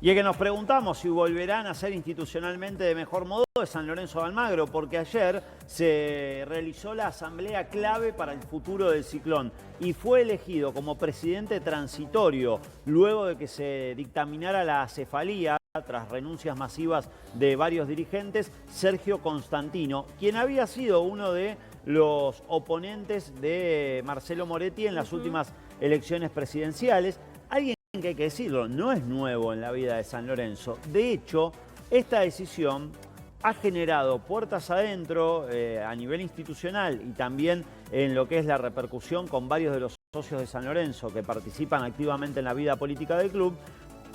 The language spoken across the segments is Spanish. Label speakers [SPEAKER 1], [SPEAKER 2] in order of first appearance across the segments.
[SPEAKER 1] Y es que nos preguntamos si volverán a ser institucionalmente de mejor modo de San Lorenzo de Almagro, porque ayer se realizó la asamblea clave para el futuro del Ciclón y fue elegido como presidente transitorio luego de que se dictaminara la cefalía tras renuncias masivas de varios dirigentes, Sergio Constantino, quien había sido uno de los oponentes de Marcelo Moretti en las últimas elecciones presidenciales. Alguien que hay que decirlo, no es nuevo en la vida de San Lorenzo. De hecho, esta decisión ha generado puertas adentro a nivel institucional y también en lo que es la repercusión con varios de los socios de San Lorenzo que participan activamente en la vida política del club,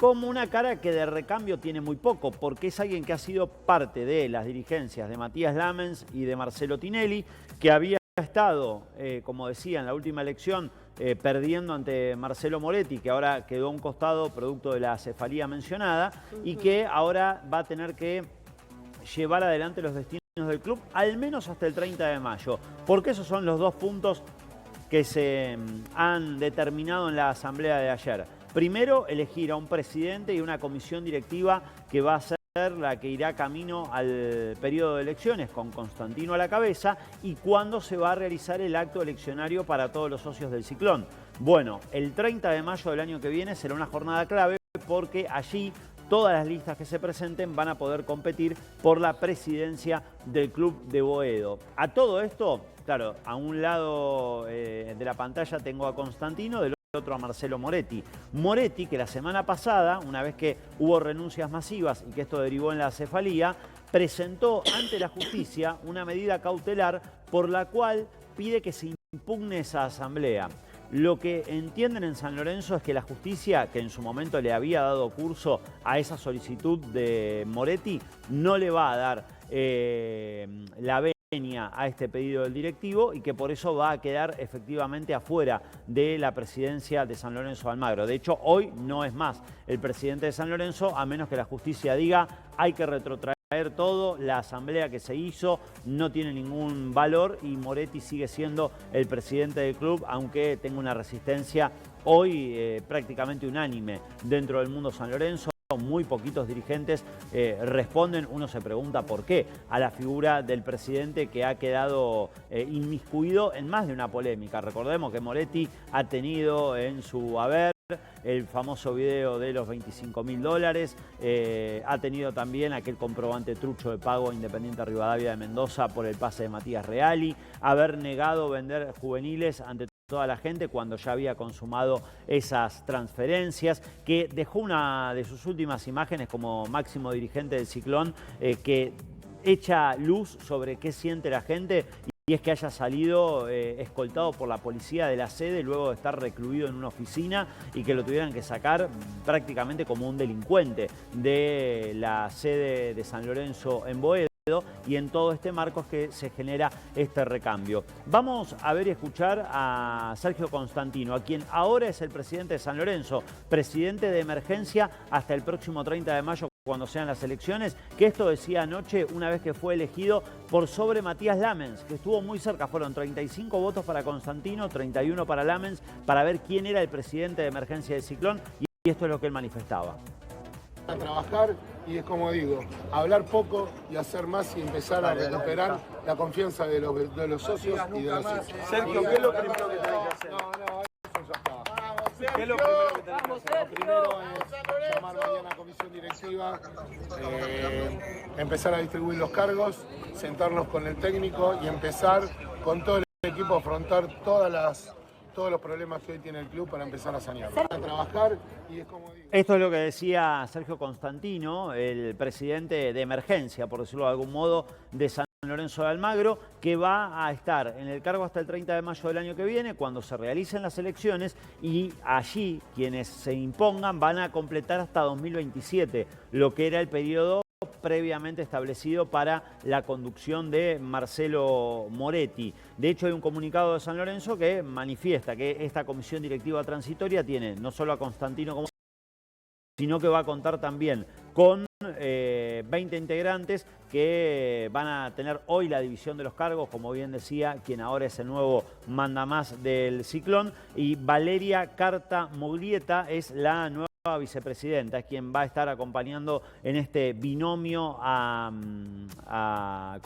[SPEAKER 1] como una cara que de recambio tiene muy poco, porque es alguien que ha sido parte de las dirigencias de Matías Lamens y de Marcelo Tinelli, que había estado, como decía, en la última elección, perdiendo ante Marcelo Moretti, que ahora quedó a un costado producto de la cefalía mencionada, y que ahora va a tener que llevar adelante los destinos del club, al menos hasta el 30 de mayo, porque esos son los dos puntos que se han determinado en la asamblea de ayer. Primero, elegir a un presidente y una comisión directiva que va a ser la que irá camino al periodo de elecciones, con Constantino a la cabeza, y cuándo se va a realizar el acto eleccionario para todos los socios del Ciclón. Bueno, el 30 de mayo del año que viene será una jornada clave porque allí todas las listas que se presenten van a poder competir por la presidencia del club de Boedo. A todo esto, claro, a un lado de la pantalla tengo a Constantino, del otro a Marcelo Moretti. Moretti, que la semana pasada, una vez que hubo renuncias masivas y que esto derivó en la cefalía, presentó ante la justicia una medida cautelar por la cual pide que se impugne esa asamblea. Lo que entienden en San Lorenzo es que la justicia, que en su momento le había dado curso a esa solicitud de Moretti, no le va a dar la venia a este pedido del directivo y que por eso va a quedar efectivamente afuera de la presidencia de San Lorenzo de Almagro. De hecho, hoy no es más el presidente de San Lorenzo, a menos que la justicia diga hay que retrotraer todo, la asamblea que se hizo no tiene ningún valor y Moretti sigue siendo el presidente del club, aunque tenga una resistencia hoy prácticamente unánime dentro del mundo San Lorenzo. Muy poquitos dirigentes responden, uno se pregunta por qué, a la figura del presidente que ha quedado inmiscuido en más de una polémica. Recordemos que Moretti ha tenido en su haber el famoso video de los $25.000, ha tenido también aquel comprobante trucho de pago a Independiente Rivadavia de Mendoza por el pase de Matías Reali, haber negado vender juveniles ante toda la gente cuando ya había consumado esas transferencias, que dejó una de sus últimas imágenes como máximo dirigente del Ciclón que echa luz sobre qué siente la gente. Y es que haya salido escoltado por la policía de la sede luego de estar recluido en una oficina y que lo tuvieran que sacar prácticamente como un delincuente de la sede de San Lorenzo en Boedo. Y en todo este marco es que se genera este recambio. Vamos a ver y escuchar a Sergio Constantino, a quien ahora es el presidente de San Lorenzo, presidente de emergencia hasta el próximo 30 de mayo, cuando sean las elecciones, que esto decía anoche una vez que fue elegido por sobre Matías Lamens, que estuvo muy cerca. Fueron 35 votos para Constantino, 31 para Lamens, para ver quién era el presidente de emergencia del Ciclón, y esto es lo que él manifestaba.
[SPEAKER 2] A trabajar y es como digo, hablar poco y hacer más y empezar a recuperar la confianza de los socios y de los hijos.
[SPEAKER 1] Sergio, ¿qué es lo primero que tenés que hacer?
[SPEAKER 2] No, eso ya está.
[SPEAKER 1] ¿Qué es lo primero que tenés que hacer?
[SPEAKER 2] Lo primero es llamar mañana a la comisión directiva, empezar a distribuir los cargos, sentarnos con el técnico y empezar con todo el equipo a afrontar todos los problemas que hoy tiene el club para empezar a sanear. A trabajar y es como digo.
[SPEAKER 1] Esto es lo que decía Sergio Constantino, el presidente de emergencia, por decirlo de algún modo, de San Lorenzo de Almagro, que va a estar en el cargo hasta el 30 de mayo del año que viene, cuando se realicen las elecciones, y allí quienes se impongan van a completar hasta 2027, lo que era el periodo previamente establecido para la conducción de Marcelo Moretti. De hecho, hay un comunicado de San Lorenzo que manifiesta que esta comisión directiva transitoria tiene no solo a Constantino como, sino que va a contar también con 20 integrantes que van a tener hoy la división de los cargos, como bien decía, quien ahora es el nuevo mandamás del Ciclón, y Valeria Carta Moglieta es la nueva vicepresidenta, es quien va a estar acompañando en este binomio a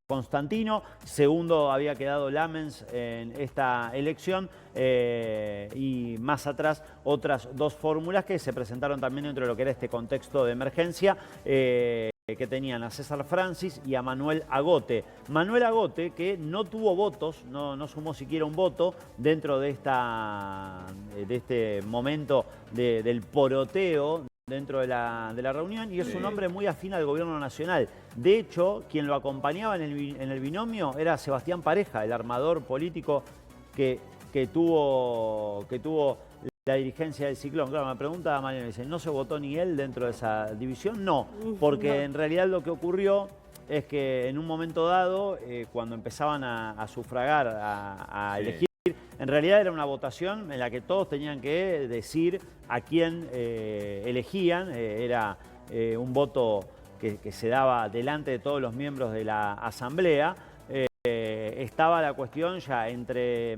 [SPEAKER 1] Constantino. Segundo había quedado Lamens en esta elección y más atrás otras dos fórmulas que se presentaron también dentro de lo que era este contexto de emergencia. Que tenían a César Francis y a Manuel Agote. Manuel Agote, que no tuvo votos, no sumó siquiera un voto dentro de este momento del poroteo dentro de la reunión, y es un hombre muy afín al gobierno nacional. De hecho, quien lo acompañaba en el binomio era Sebastián Pareja, el armador político que tuvo la dirigencia del Ciclón. Claro, me pregunta Mariano, dice, ¿no se votó ni él dentro de esa división? No, porque en realidad lo que ocurrió es que en un momento dado, cuando empezaban a sufragar, a elegir, en realidad era una votación en la que todos tenían que decir a quién elegían. Era un voto que se daba delante de todos los miembros de la asamblea. Estaba la cuestión ya entre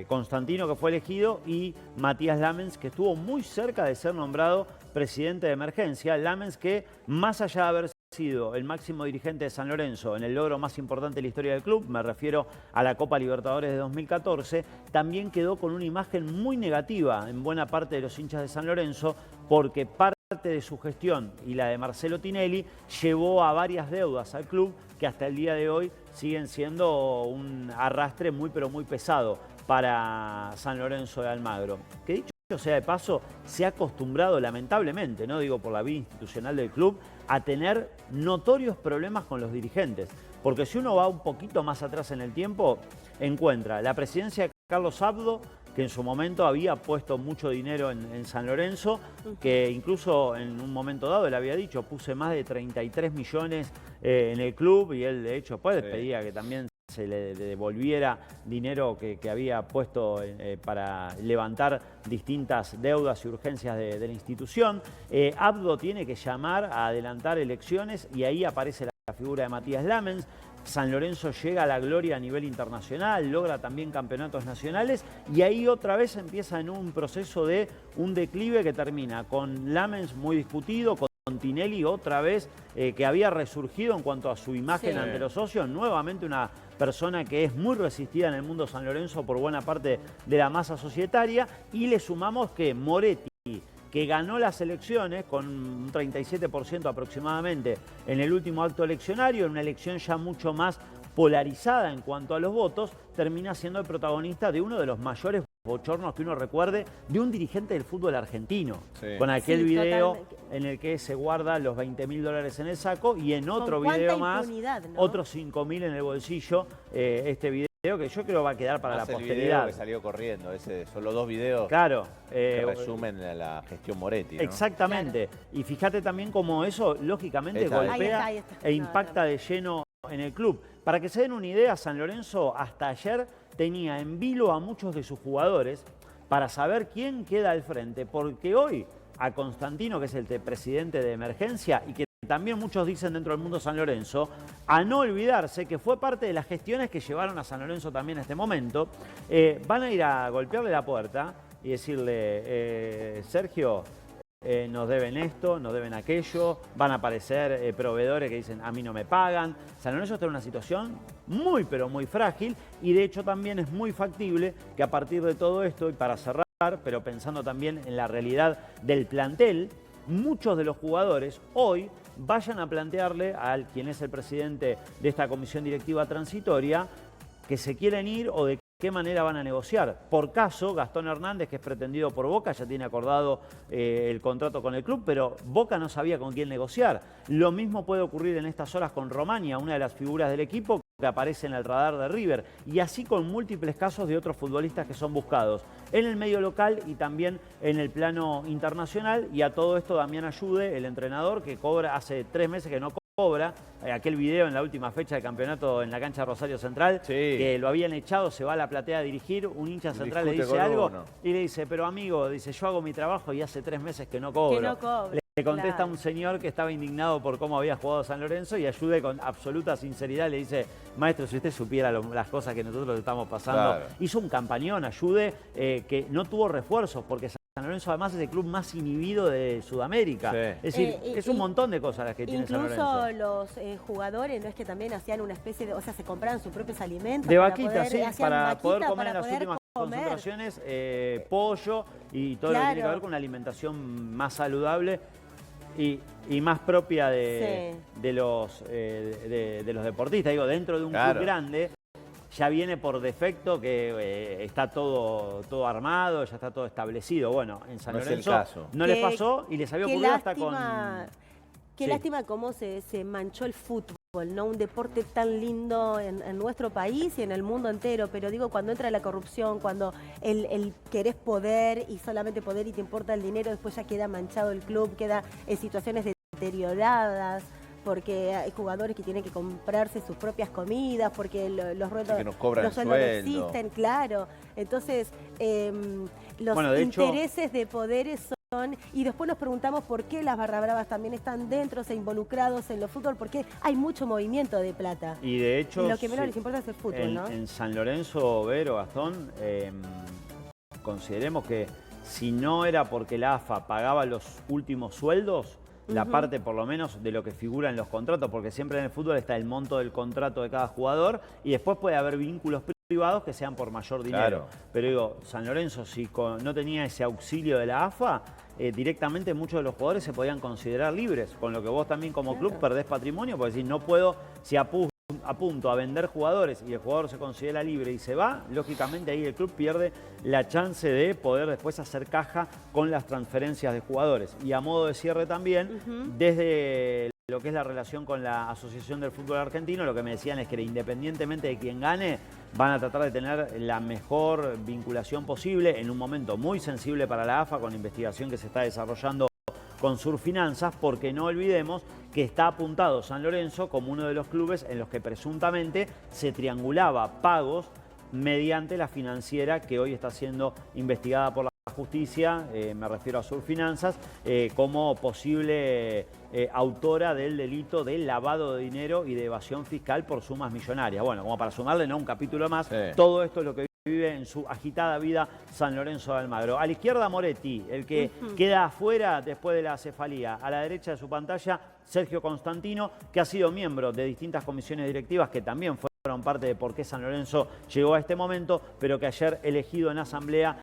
[SPEAKER 1] Constantino, que fue elegido, y Matías Lamens, que estuvo muy cerca de ser nombrado presidente de emergencia. Lamens, que más allá de haber sido el máximo dirigente de San Lorenzo en el logro más importante de la historia del club, me refiero a la Copa Libertadores de 2014, también quedó con una imagen muy negativa en buena parte de los hinchas de San Lorenzo, porque parte de su gestión y la de Marcelo Tinelli llevó a varias deudas al club que hasta el día de hoy siguen siendo un arrastre muy pero muy pesado para San Lorenzo de Almagro. Que dicho sea de paso, se ha acostumbrado lamentablemente, no digo por la vida institucional del club, a tener notorios problemas con los dirigentes. Porque si uno va un poquito más atrás en el tiempo, encuentra la presidencia de Carlos Abdo, que en su momento había puesto mucho dinero en San Lorenzo, que incluso en un momento dado él había dicho, puse más de 33 millones en el club, y él de hecho después pedía que también se le devolviera dinero que había puesto para levantar distintas deudas y urgencias de la institución. Abdo tiene que llamar a adelantar elecciones y ahí aparece la figura de Matías Lamens. San Lorenzo llega a la gloria a nivel internacional, logra también campeonatos nacionales, y ahí otra vez empieza en un proceso de un declive que termina con Lamens muy discutido, con Tinelli otra vez que había resurgido en cuanto a su imagen ante los socios, nuevamente una persona que es muy resistida en el mundo San Lorenzo por buena parte de la masa societaria, y le sumamos que Moretti, que ganó las elecciones con un 37% aproximadamente en el último acto eleccionario, en una elección ya mucho más polarizada en cuanto a los votos, termina siendo el protagonista de uno de los mayores bochornos que uno recuerde de un dirigente del fútbol argentino, con aquel video totalmente en el que se guarda los $20.000 en el saco, y en otro video más, ¿no? Otros 5.000 en el bolsillo. Este video que yo creo va a quedar para la posteridad. El video
[SPEAKER 3] que salió corriendo, son los dos videos que resumen la gestión Moretti, ¿no?
[SPEAKER 1] Exactamente. Claro. Y fíjate también cómo eso, lógicamente, golpea ahí está. E impacta de lleno en el club. Para que se den una idea, San Lorenzo hasta ayer tenía en vilo a muchos de sus jugadores para saber quién queda al frente, porque hoy a Constantino, que es el presidente de emergencia y que también muchos dicen dentro del mundo San Lorenzo, a no olvidarse que fue parte de las gestiones que llevaron a San Lorenzo también en este momento, van a ir a golpearle la puerta y decirle, Sergio, nos deben esto, nos deben aquello, van a aparecer proveedores que dicen a mí no me pagan. San Lorenzo está en una situación muy pero muy frágil, y de hecho también es muy factible que a partir de todo esto, y para cerrar, pero pensando también en la realidad del plantel, muchos de los jugadores hoy vayan a plantearle a quien es el presidente de esta comisión directiva transitoria que se quieren ir o de qué manera van a negociar. Por caso, Gastón Hernández, que es pretendido por Boca, ya tiene acordado el contrato con el club, pero Boca no sabía con quién negociar. Lo mismo puede ocurrir en estas horas con Romania, una de las figuras del equipo que aparece en el radar de River, y así con múltiples casos de otros futbolistas que son buscados en el medio local y también en el plano internacional. Y a todo esto Damián Ayude, el entrenador, que cobra hace 3 meses que no cobra, aquel video en la última fecha de campeonato en la cancha de Rosario Central, que lo habían echado, se va a la platea a dirigir, un hincha central le dice algo y le dice, pero amigo, dice, yo hago mi trabajo y hace 3 meses que no cobro. Le contesta un señor que estaba indignado por cómo había jugado San Lorenzo, y Ayude con absoluta sinceridad le dice, maestro, si usted supiera las cosas que nosotros estamos pasando. Hizo un campañón Ayude que no tuvo refuerzos porque San San Lorenzo además es el club más inhibido de Sudamérica. Sí. Es decir, es un montón de cosas las que tiene San Lorenzo.
[SPEAKER 4] Incluso los jugadores, ¿no es que también hacían una especie de, o sea, se compraban sus propios alimentos?
[SPEAKER 1] De vaquita, sí, para poder comer en las últimas concentraciones pollo y todo lo que tiene que ver con una alimentación más saludable y más propia de los deportistas. Digo, dentro de un club grande ya viene por defecto que está todo armado, ya está todo establecido. Bueno, en San Lorenzo no les pasó y les había ocurrido hasta con...
[SPEAKER 4] Qué lástima cómo se manchó el fútbol, ¿no? Un deporte tan lindo en nuestro país y en el mundo entero, pero digo, cuando entra la corrupción, cuando el querés poder y solamente poder y te importa el dinero, después ya queda manchado el club, queda en situaciones deterioradas, porque hay jugadores que tienen que comprarse sus propias comidas, porque los sueldos no existen, claro. Entonces, los intereses de poderes son... Y después nos preguntamos por qué las barra bravas también están dentro, involucrados en los fútbol, porque hay mucho movimiento de plata.
[SPEAKER 1] Y de hecho,
[SPEAKER 4] y lo que menos les importa es el fútbol, ¿no?
[SPEAKER 1] En San Lorenzo, Vero, Gastón, consideremos que si no era porque la AFA pagaba los últimos sueldos, la parte por lo menos de lo que figura en los contratos, porque siempre en el fútbol está el monto del contrato de cada jugador y después puede haber vínculos privados que sean por mayor dinero. Claro. Pero digo, San Lorenzo, si no tenía ese auxilio de la AFA, directamente muchos de los jugadores se podían considerar libres, con lo que vos también como club perdés patrimonio, porque decís, no puedo, si apunto a vender jugadores y el jugador se considera libre y se va, lógicamente ahí el club pierde la chance de poder después hacer caja con las transferencias de jugadores. Y a modo de cierre también, desde lo que es la relación con la Asociación del Fútbol Argentino, lo que me decían es que independientemente de quién gane, van a tratar de tener la mejor vinculación posible en un momento muy sensible para la AFA con la investigación que se está desarrollando con Surfinanzas, porque no olvidemos que está apuntado San Lorenzo como uno de los clubes en los que presuntamente se triangulaba pagos mediante la financiera que hoy está siendo investigada por la justicia, me refiero a Surfinanzas, como posible autora del delito de lavado de dinero y de evasión fiscal por sumas millonarias. Bueno, como para sumarle, ¿no?, un capítulo más, todo esto es lo que vive en su agitada vida San Lorenzo de Almagro. A la izquierda, Moretti, el que queda afuera después de la cefalía. A la derecha de su pantalla, Sergio Constantino, que ha sido miembro de distintas comisiones directivas que también fueron parte de por qué San Lorenzo llegó a este momento, pero que ayer elegido en asamblea